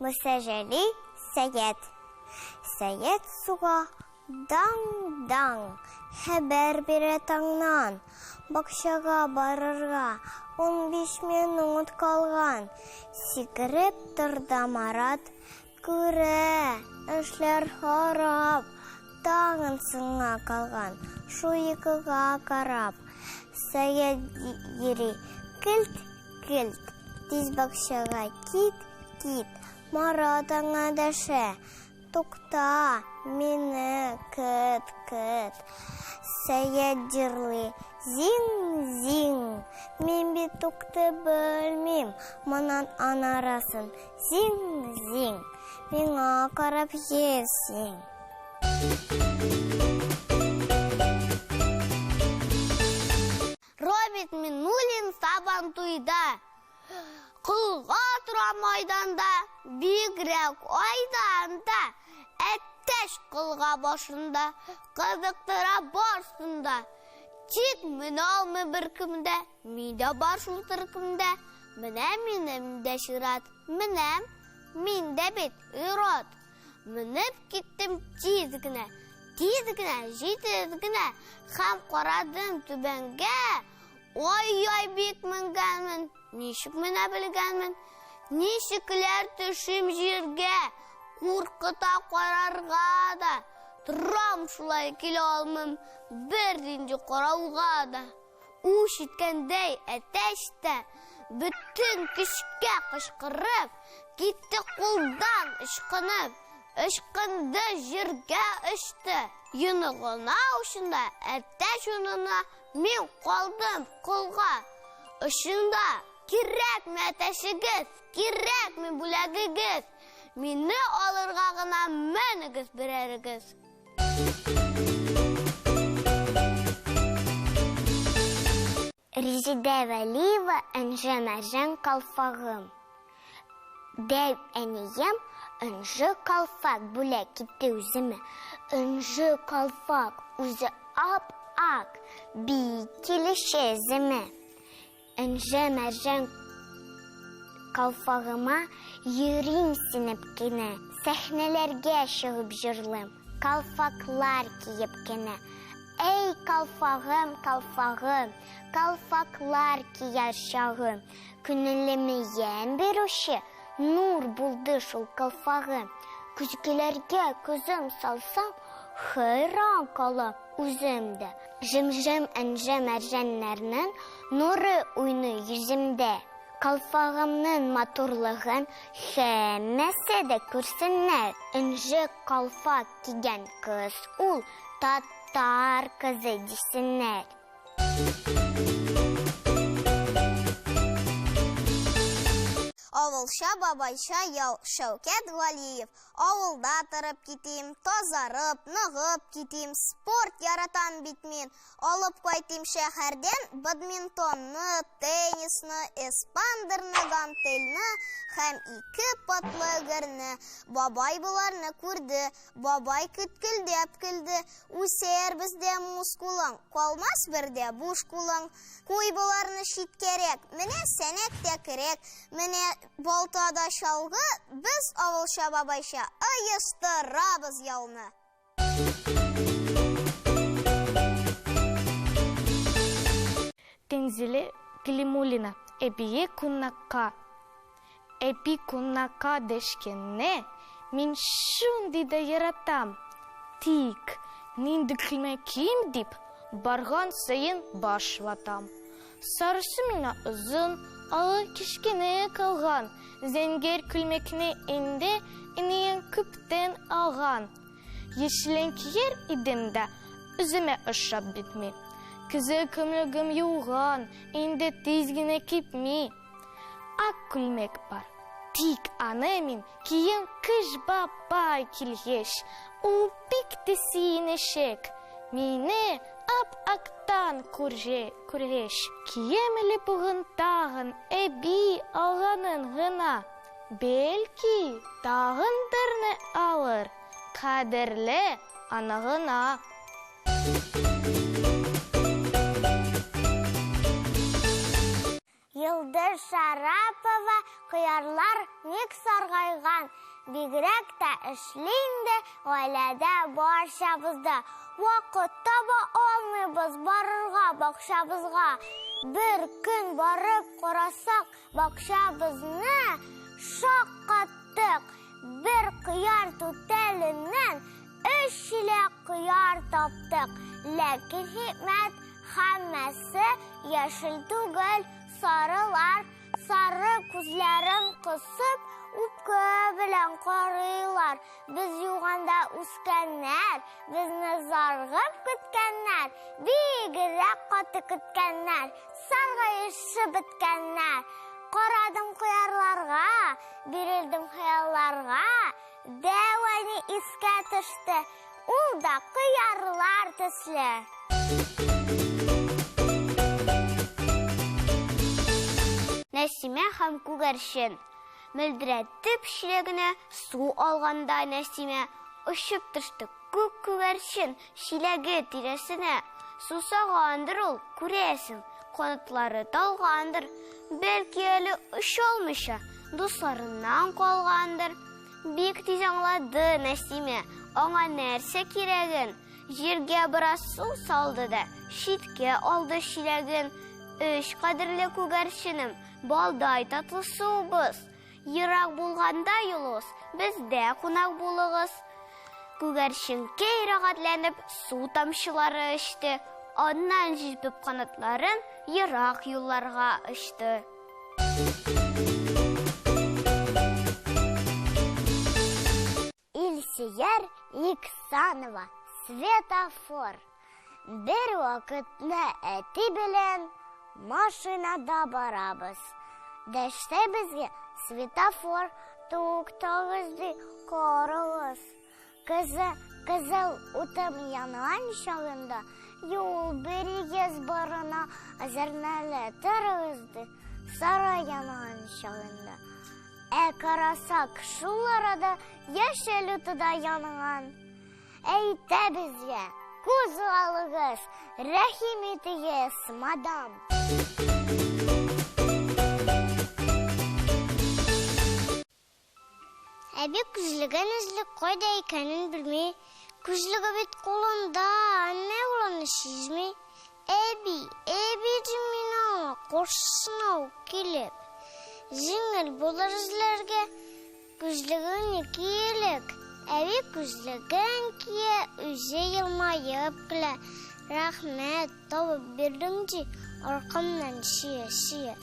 Мүсәжәли сәйет. Сәйет суға даң-даң хәбәр бирә таңнан. Бақшаға барырға 15 минут калган. Сикереп торды Марат, күрә, эшләр харап. Тагын сыңа калган, шуйкыга карап. Сәйет йөри, килт-килт, тиз бакчага кит. Марат аңа дәшә, тукта, мине көт. Сәйет җырлый, зиң-зиң, мин бит тукты белмим, монан анарасын, зиң-зиң, миңа карап йөрсең. Роберт Миннулин сабан туйда, кылга тора майданда, бигрәк айданда, әттәш кылга башында, кызыктыра барсында. Тик мен алмы бер кемдә, миндә бар шул төркемдә. Менә минем дә шират, менәм, миндә бит ират. Менеп киттем тиз генә, җитез генә, һәм карадым түбәнгә. Ой, бик менгәнмен, ничек менә белгәнмен, ничекләр төшим җиргә, куркыта карарга да. Торам шулай килә алмым, бернинди карауга да. Уш иткәндәй әтәштә, бөтен көчкә кычкырып, китте кулдан ычкынып, ычкынды җиргә очты. Юныгына ушында, әтәш юнына, мин калдым кулга. Ышында, кирәкме әтәшегез, кирәкме бүләгегез, мине алырга гына мәнегез берәрегез. Резидә Вәлиева Энҗе-Мәрҗән калфагым. Дәү әнием Энҗе калфак бүләк китте үземә. Энҗе калфак үзе ап-ак, бик килешә земә. Энҗе-Мәрҗән калфагыма йөрим синеп кенә, сәхнәләргә чыгып җырлыйм, калфаклар киеп кенә. Эй, калфагым, калфаклар кияр чагым, күңелемә ямь бирүче, нур булды шул калфагым. Күзгеләргә күзем салсам, хайран калам үземдә. Җем-җем Энҗе-Мәрҗәннәрнең нуры уйный йөземдә. Калфагымның матурлыгын һәммәсе дә күрсеннәр. Энҗе калфак кигән кыз ул татар кызы дисеннәр. Авылша бабайша яу Шәүкәт Галиев. Авылда торып китим, тазарып, ныгып китим, спорт яратам бит мин. Алып кайтим шәһәрдән бадминтонны, теннисны, эспандерны, гантельны һәм 2 потлы гырны. Бабай буларны күрде, бабай көткелдәп көлде. Үсәр бездә мускулың, калмас бердә буш кулың. Куй буларны шиткәрәк, менә сәнәк тә кирәк, менә балтада чалгы, без авылша бабайша оештырабыз ялны. Тензиле Климулина, эпие куннакка дешкенне, мин шунди да яратам. Тик, нинди килмәким дип, барган сайын баш ватам. Сарысы миңа озын, алы кишкене калган, зәңгәр күлмәкне инде инең күптән алган. Yeşilen кияр идем дә, үземә ошап битми. Күзе көмлегем юган, инде тиз генә кипми. Ак күлмәк бар, тик аны мин кием кыш бабай килгәч. Ул бик тә сөенечәк, мине ап-актан күргәч. Кием әле бүген тагын әби алганын гына. Бәлки тагын берне алыр. Кадерле анагына. Йылдыз Шарапова, қиярлар ник сарғайған. Бигрәк тә эшлинде, гаиләдә барчабызда. Вакыт таба алмыйбыз барырга бакчабызга. Бер көн барып карасак, бакчабызны шаккаттык. Бер кыяр түтәленнән 3 чиләк кыяр таптык. Ләкин хикмәт һәммәсе яшел түгел, сарылар. Сары күзләрен кысып, үпкә белән карыйлар. Без юганда үскәннәр, безне заргып көткәннәр, бигрәк каты көткәннәр, саргайышып беткәннәр. Карадым кыярларга, бирелдем хыялларга, дәваны искә төште, ул да кыярлар төсле. Нәсимә һәм күгәрчен. Мөлдерәтеп чиләгенә су алганда Нәсимә очып төште. Күк күгәрчен чиләге тирәсенә. Сусагандыр ул, күрәсең, канатлары талгандыр. Бәлки әле очалмыйча, дусларыннан калгандыр. Бик тиз аңлады Нәсимә, аңа нәрсә кирәген. Җиргә бераз су салды да, читкә алды чиләген. Өч кадерле күгәрченем, балдай татлы суыбыз. Ерак булганда юлыгыз, бездә кунак булыгыз. Күгәрчен рәхәтләнеп су тамчылары эчте. Аннан җилпеп канатларын ерак юлларга очты. Илсияр Иксанова, светофор. Бер вакытны әти белән машинада барабыз. Дәштә безгә светофор туктагыз ди, карагыз. Кызыл утым янган чагында юл берегез барына әзернәле торыгыз ди, сара янган чагында. Карасак шул арада яшел утыда янган. Әйтә безгә, күз алыгыз, рәхим итегез, мадам. Әби күзлеген эзлеп кайда икәнен белми. Күзлеге бит кулында, не уланы сизми. Әби димина курсына килеп. Җиңел булыр эзләргә. Күзлеген киелек. Әби күзлеген кие, үзе елмаеп көлә. Рәхмәт, табып бирдең ди, аркамнан шия.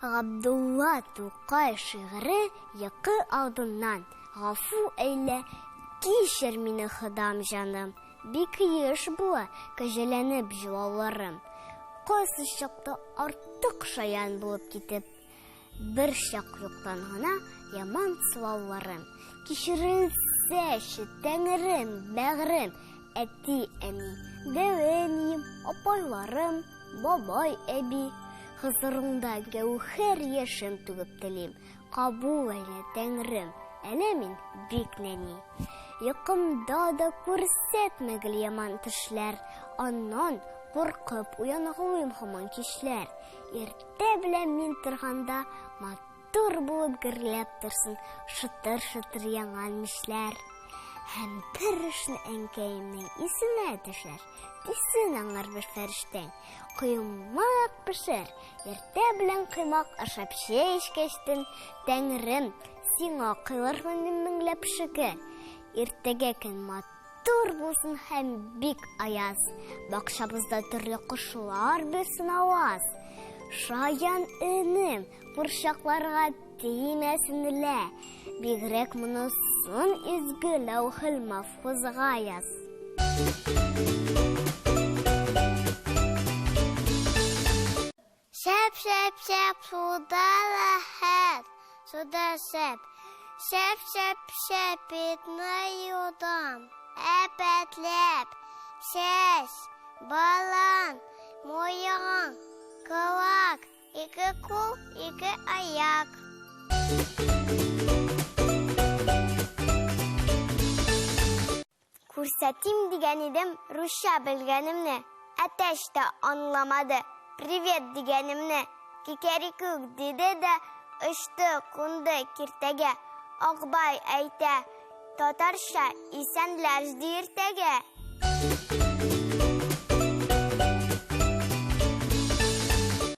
Габдулла Тукай шигыре якы алдыннан. Гафу әйлә, кичер мине Ходам җаным. Бик еш була, кәҗәләнеп җылауларым. Кайсы чакта артык шаян булып китеп, бер чак юктан гына яман сылауларым. Кичерелсәче Тәңрем, бәгърем, әти, әни, дәвәнием, апайларым, бабай, әби. Хызырыңда гәүһәр яшем түгеп телим. Кабул әйлә Тәңрем, әнә мин бик нәни. Якымда да күрсәтмәгел яман төшләр. Аннан куркып уяныгым һаман кичләр. Иртә белән мин торганда матур булып гөрләп торсын шытыр-шытыр яңган мишләр. Һәм бер эшне әнкәемнең исенә төшәр. Исен аңар бер фәрештәң. Кыймак пешер. Иртә белән кыймак ашап чәй эчкәчтен, Тәңрем, сиңа кыйлырмын меңләп шөкер. Иртәгә көн матур булсын һәм бик аяз. Бакчабызда төрле кошлар берсен аваз. Шаян энем, курчакларга тимәсенлә. Бигрәк монысын изге лаухыл мафхузга яз. Шәп, суда ләхәт, суда шәп. Шәп, итне юдам, әпәтләп. Шәш, балан, муян, кылак, ике кул, ике аяк. Күрсәтим дигән идем русча белгәнемне. Әтәч тә аңламады. Привет дигәнемне. Кикерикүк диде дә очты кунды киртәгә. Акбай әйтә, татарча исәнләр ди иртәгә.